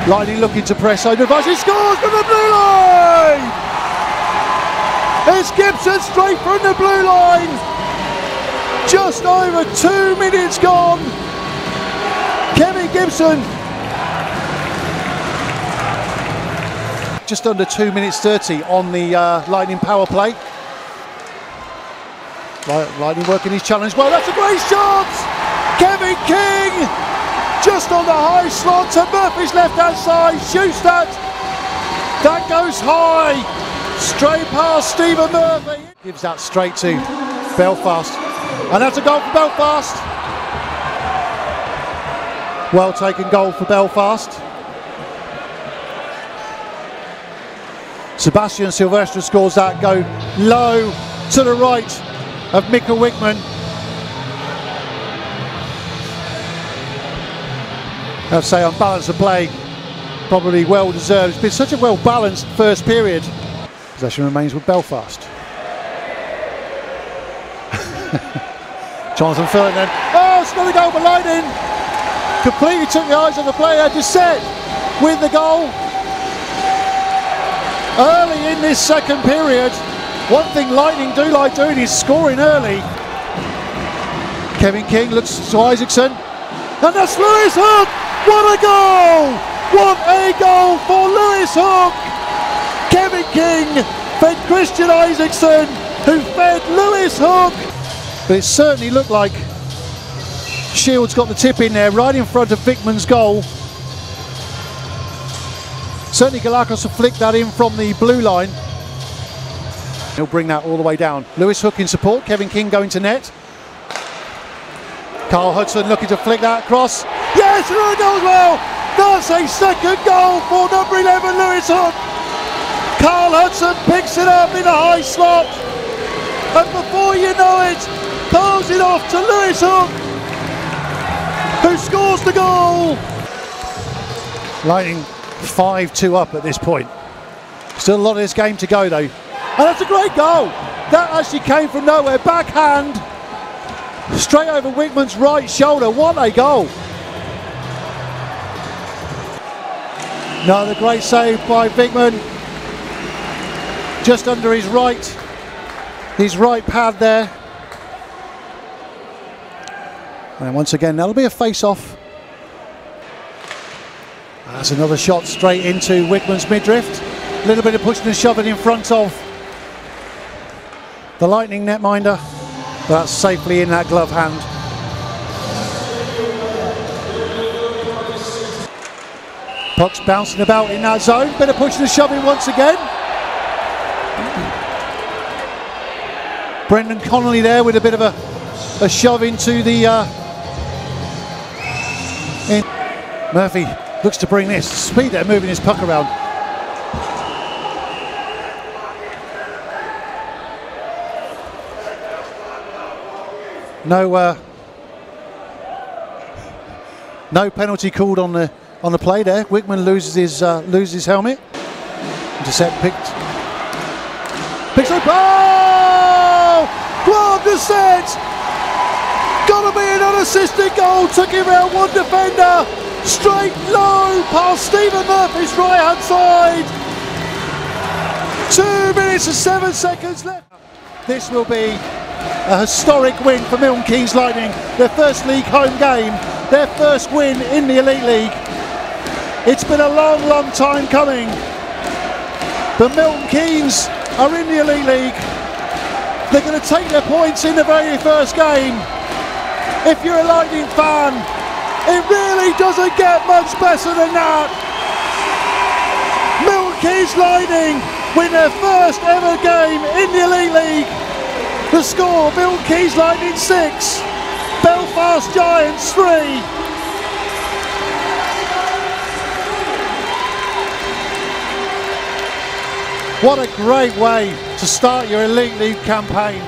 Lightning looking to press over. He scores from the blue line! It's Gibson straight from the blue line. Just over 2 minutes gone. Kevin Gibson. Just under 2 minutes 30 on the Lightning power play. Lightning working his challenge well. That's a great shot! Kevin King just on the high slot to Murphy's left hand side. Shoots that. That goes high. Straight past Stephen Murphy. Gives that straight to Belfast. And that's a goal for Belfast. Well taken goal for Belfast. Sebastian Silvestre scores that. Go low to the right of Mikkel Wickman. I'd say on balance of play, probably well deserved. It's been such a well balanced first period. Possession remains with Belfast. Jonathan Ferdinand. Oh, it's another goal for Lightning. Completely took the eyes of the player. Dissett with the goal. Early in this second period, one thing Lightning do like doing is scoring early. Kevin King looks to Isaacson. And that's Lewis Hook! What a goal! What a goal for Lewis Hook! Kevin King fed Christian Isaacson, who fed Lewis Hook. But it certainly looked like Shields got the tip in there, right in front of Vickman's goal. Certainly Galakos will flick that in from the blue line. He'll bring that all the way down. Lewis Hook in support, Kevin King going to net. Carl Hudson looking to flick that across. Yes, another goal as well. That's a second goal for number 11, Lewis Hook. Carl Hudson picks it up in a high slot. And before you know it, throws it off to Lewis Hook, who scores the goal. Lightning 5-2 up at this point. Still a lot of this game to go though. And that's a great goal. That actually came from nowhere. Backhand. Straight over Wickman's right shoulder. What a goal. Another great save by Wickman. Just under his right pad there. And once again, that'll be a face-off. That's another shot straight into Wickman's midriff. A little bit of pushing and shoving in front of the Lightning netminder. But that's safely in that glove hand. Puck's bouncing about in that zone. Bit of pushing and shoving once again. Brendan Connolly there with a bit of a shove into the... Murphy looks to bring this. Speed there, moving his puck around. No penalty called on the play there. Wickman loses his helmet. Dissett picks up. Oh! Grant Dissett! Gotta be an unassisted goal. Took him around one defender. Straight low past Stephen Murphy's right hand side. 2 minutes and 7 seconds left. This will be a historic win for Milton Keynes Lightning. Their first league home game, their first win in the Elite League. It's been a long, long time coming. But Milton Keynes are in the Elite League. They're going to take their points in the very first game. If you're a Lightning fan, it really doesn't get much better than that. Milton Keynes Lightning win their first ever game in the Elite League. The score, Milton Keynes Lightning 6, Belfast Giants 3. What a great way to start your Elite League campaign.